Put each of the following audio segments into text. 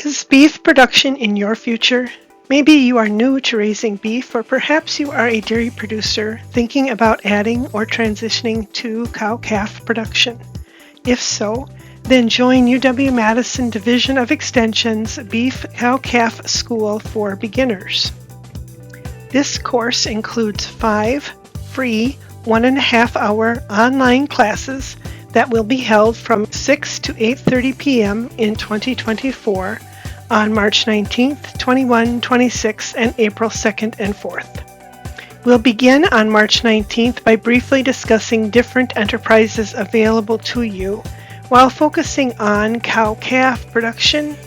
Is beef production in your future? Maybe you are new to raising beef, or perhaps you are a dairy producer thinking about adding or transitioning to cow-calf production. If so, then join UW-Madison Division of Extension's Beef Cow-Calf School for Beginners. This course includes 5 free 1.5-hour online classes that will be held from 6 to 8:30 p.m. in 2024 on March 19th, 21, 26, and April 2nd and 4th. We'll begin on March 19th by briefly discussing different enterprises available to you while focusing on cow-calf production,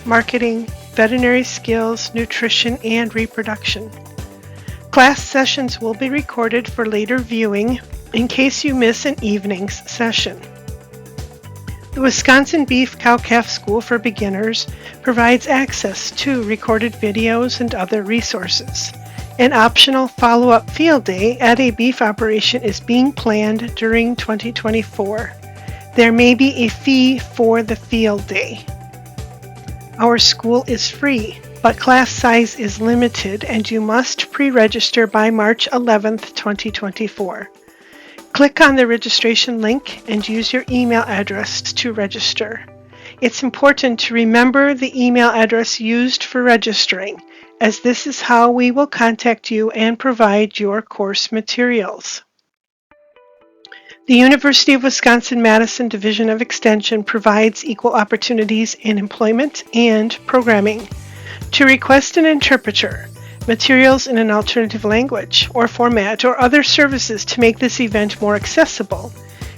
marketing, veterinary skills, nutrition, and reproduction. Class sessions will be recorded for later viewing in case you miss an evening's session. The Wisconsin Beef Cow-Calf School for Beginners provides access to recorded videos and other resources. An optional follow-up field day at a beef operation is being planned during 2024. There may be a fee for the field day. Our school is free, but class size is limited and you must pre-register by March 11th, 2024. Click on the registration link and use your email address to register. It's important to remember the email address used for registering, as this is how we will contact you and provide your course materials. The University of Wisconsin-Madison Division of Extension provides equal opportunities in employment and programming. To request an interpreter, materials in an alternative language or format, or other services to make this event more accessible,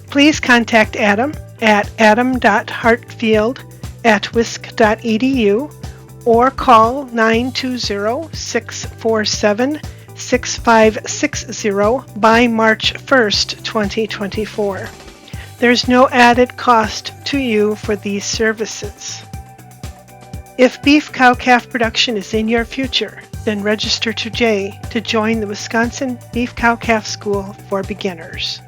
please contact Adam at adam.hartfield@wisc.edu or call 920-647-6560 by March 1st, 2024. There's no added cost to you for these services. If beef cow-calf production is in your future, then register today to join the Wisconsin Beef Cow-Calf School for Beginners.